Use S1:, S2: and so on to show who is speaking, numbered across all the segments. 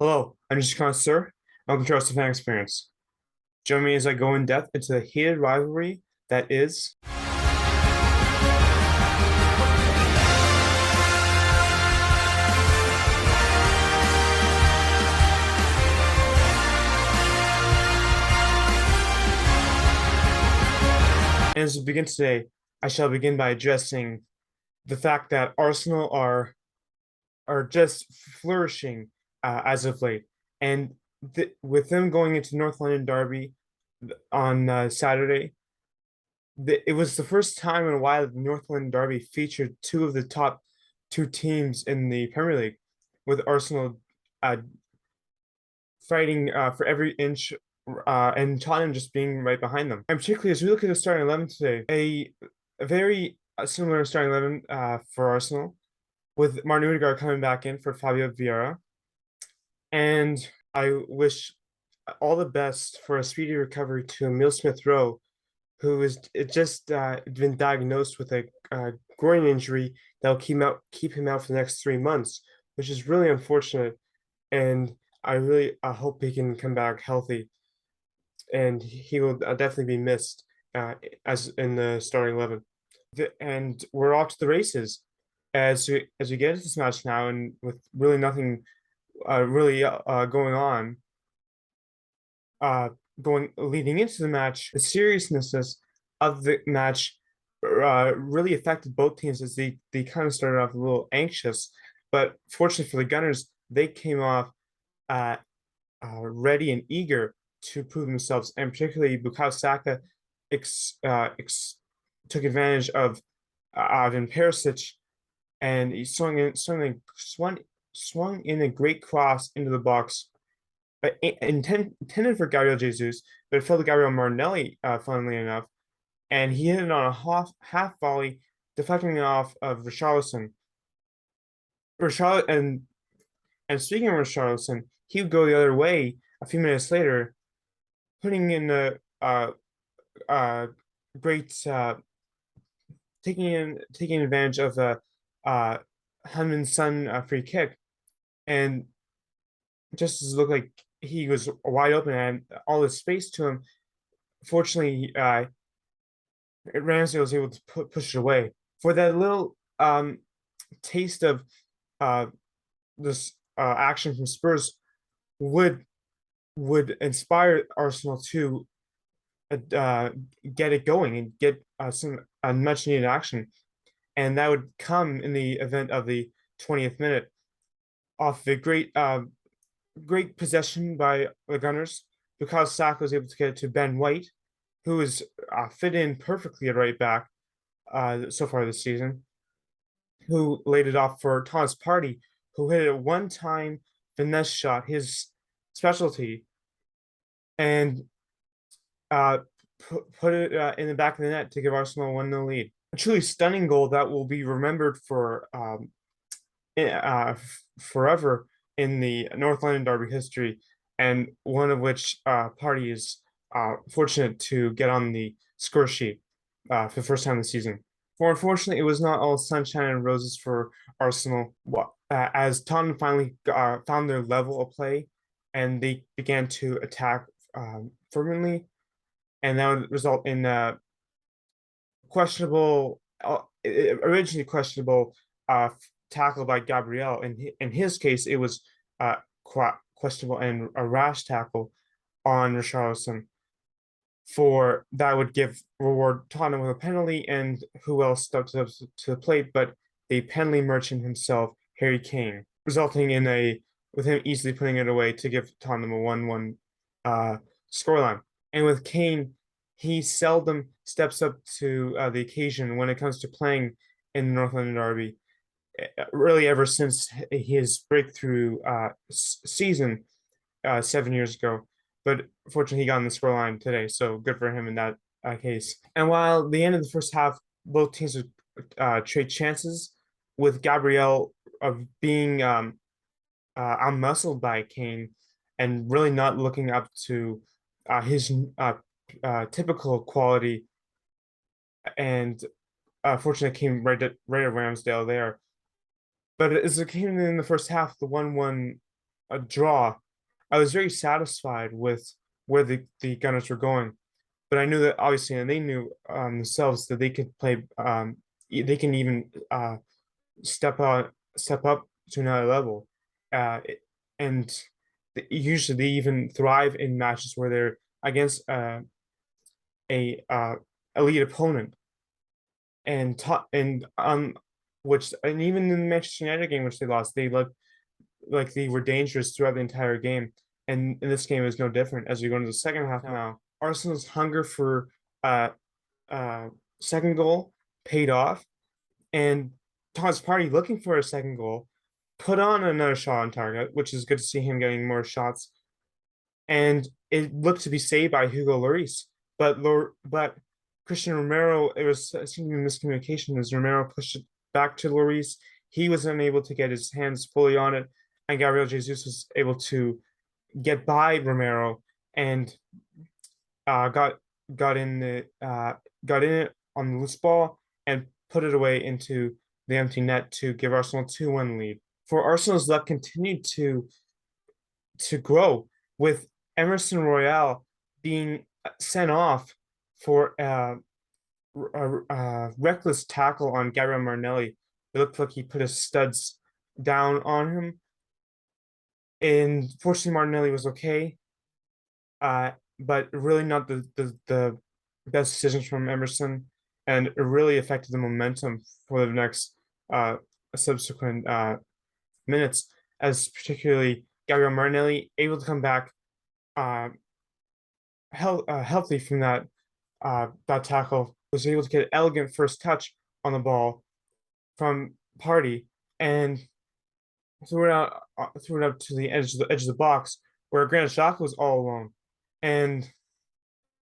S1: Hello, I'm just Sir. Welcome to our fan experience. Join me as I go in depth into the heated rivalry that is. And as we begin today, I shall begin by addressing the fact that Arsenal are just flourishing as of late, and with them going into North London Derby on Saturday, it was the first time in a while that the North London Derby featured two of the top two teams in the Premier League, with Arsenal uh, fighting for every inch, and Tottenham just being right behind them. And particularly as we look at the starting 11 today, a very similar starting 11 for Arsenal, with Martin Odegaard coming back in for Fabio Vieira. And I wish all the best for a speedy recovery to Emile Smith-Rowe, who is just been diagnosed with a groin injury that will keep him out for the next 3 months, which is really unfortunate. And I really hope he can come back healthy, and he will definitely be missed as in the starting 11. And we're off to the races as we get into this match now, and with really nothing really going on. Going leading into the match, the seriousness of the match really affected both teams as they kind of started off a little anxious, but fortunately for the Gunners, they came off uh, ready and eager to prove themselves, and particularly Bukayo Saka took advantage of Ivan Perisic, and he swung in a great cross into the box, intended for Gabriel Jesus, but it fell to Gabriel Martinelli, funnily enough, and he hit it on a half volley, deflecting it off of Richarlison. And speaking of Richarlison, he would go the other way a few minutes later, putting in a great taking advantage of the Hunman Son free kick, and just as it looked like he was wide open and all the space to him. Fortunately, Ramsey was able to push it away. For that little taste of this action from Spurs would inspire Arsenal to get it going and get some much needed action, and that would come in the event of the 20th minute off the great possession by the Gunners, because Saka was able to get it to Ben White, who is fit in perfectly at right back so far this season, who laid it off for Thomas Partey, who hit a one-time finesse shot, his specialty, and put it in the back of the net to give Arsenal a 1-0 lead. A truly stunning goal that will be remembered for forever in the North London Derby history, and one of which Partey is fortunate to get on the score sheet for the first time this season. For unfortunately, it was not all sunshine and roses for Arsenal, as Tottenham finally found their level of play, and they began to attack fervently, and that would result in originally questionable tackle by Gabriel. In his case, it was questionable and a rash tackle on Richarlison. For that would reward Tottenham with a penalty, and who else stepped up to the plate but the penalty merchant himself, Harry Kane, resulting in with him easily putting it away to give Tottenham a 1-1 scoreline. And with Kane, he seldom steps up to the occasion when it comes to playing in the North London Derby, really ever since his breakthrough season 7 years ago. But fortunately, he got on the scoreline today, so good for him in that case. And while the end of the first half, both teams would trade chances, with Gabriel being outmuscled by Kane and really not looking up to his typical quality, and fortunately came right at Ramsdale there. But as it came in the first half, the 1-1 a draw, I was very satisfied with where the Gunners were going. But I knew that obviously, and they knew themselves that they could play. They can even step up to another level, uh, and usually they even thrive in matches where they're against a elite opponent, and which and even in the Manchester United game which they lost, they looked like they were dangerous throughout the entire game. And in this game is no different as we go into the second half now. Arsenal's hunger for uh uh second goal paid off, and Todd's Party looking for a second goal, put on another shot on target, which is good to see him getting more shots. And it looked to be saved by Hugo Lloris, but Christian Romero, it was a miscommunication as Romero pushed it back to Lloris. He was unable to get his hands fully on it, and Gabriel Jesus was able to get by Romero and uh, got got in the got in it on the loose ball and put it away into the empty net to give Arsenal a 2-1 lead. For Arsenal's luck continued to grow with Emerson Royale being sent off for a reckless tackle on Gabriel Martinelli. It looked like he put his studs down on him, and fortunately Martinelli was okay. But really not the best decisions from Emerson, and it really affected the momentum for the next subsequent minutes, as particularly Gabriel Martinelli able to come back uh, healthy from that tackle, was able to get an elegant first touch on the ball from Party and threw it out to the edge of the box where Granit Xhaka was all alone, and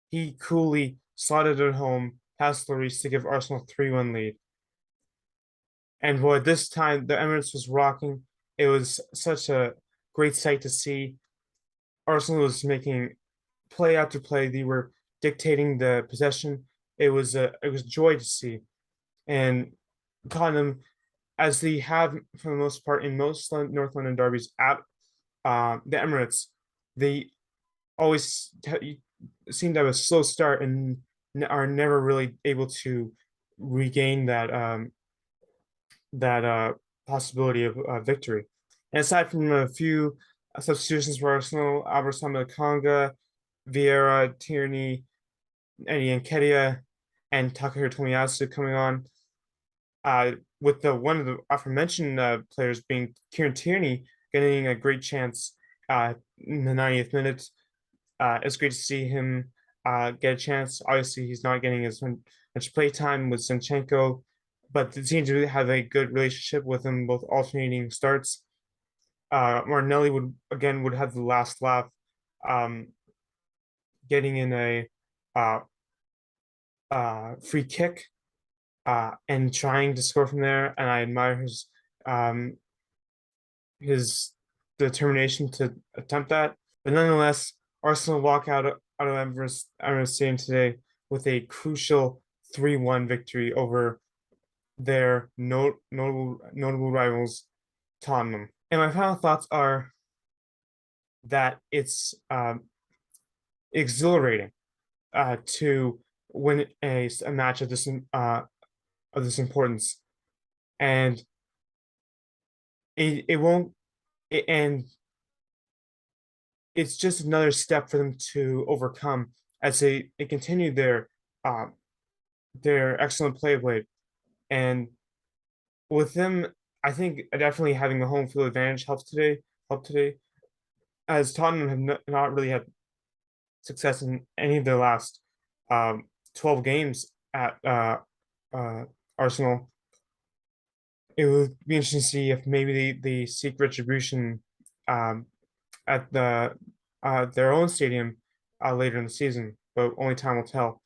S1: he coolly slotted it home past Lloris to give Arsenal a 3-1 lead. And boy, this time the Emirates was rocking. It was such a great sight to see. Arsenal was making play after play. They were dictating the possession. It was joy to see. And Tottenham, as they have for the most part in most North London derbies at the Emirates, they always seem to have a slow start and are never really able to regain that possibility of victory. And aside from a few substitutions for Arsenal, Albert Conga, Vieira, Tierney, Eddie Nketiah, and Takahiro Tomiyasu coming on, with the one of the aforementioned players being Kieran Tierney getting a great chance in the 90th minute. It's great to see him get a chance. Obviously, he's not getting as much play time with Zinchenko, but they seem to have a good relationship with him, both alternating starts. Martinelli would have the last laugh, um, getting in a uh, free kick and trying to score from there. And I admire his determination to attempt that. But nonetheless, Arsenal walk out of Emirates Stadium today with a crucial 3-1 victory over their notable rivals, Tottenham. And my final thoughts are that it's exhilarating to win a match of this importance, and it won't and it's just another step for them to overcome as they continue their excellent play of late. And with them, I think definitely having the home field advantage helped today, as Tottenham have not really had success in any of their last 12 games at uh, Arsenal. It would be interesting to see if maybe they seek retribution um, at their own stadium later in the season, but only time will tell.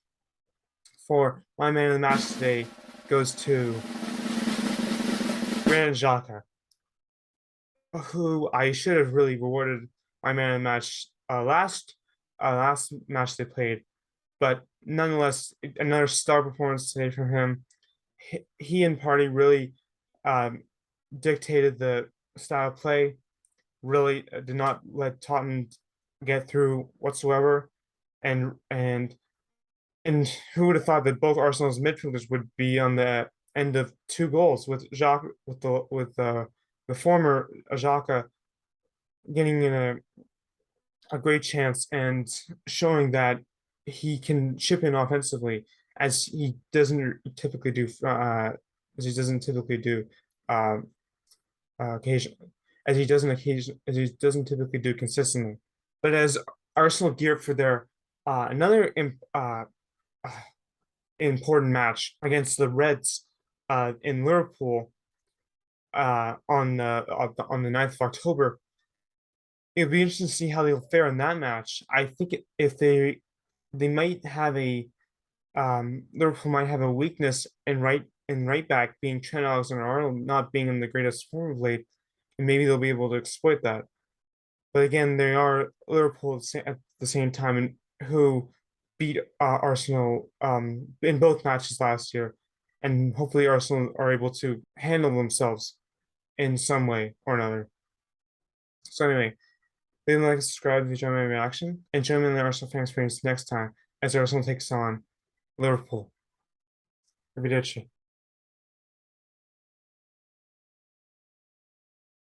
S1: For my man of the match today goes to Granit Xhaka, who I should have really rewarded my man of the match last match they played, but nonetheless another star performance today from him. He and Party really um, dictated the style of play. really did not let Tottenham get through whatsoever, and and who would have thought that both Arsenal's midfielders would be on the end of two goals with Jacques with the former Xhaka getting in a great chance and showing that he can chip in offensively as he doesn't typically do as he doesn't typically do um, occasion as he doesn't typically do consistently. But as Arsenal gear up for their another important match against the Reds in Liverpool on the 9th of October, it'll be interesting to see how they'll fare in that match. I think if they might have a Liverpool might have a weakness in right back being Trent Alexander-Arnold not being in the greatest form of late, and maybe they'll be able to exploit that. But again, they are Liverpool at the same time and who beat Arsenal in both matches last year, and hopefully Arsenal are able to handle themselves in some way or another. So anyway, leave a like and subscribe if you enjoy my reaction, and join me in the Arsenal fan experience next time as Arsenal takes on Liverpool. Arrivederci.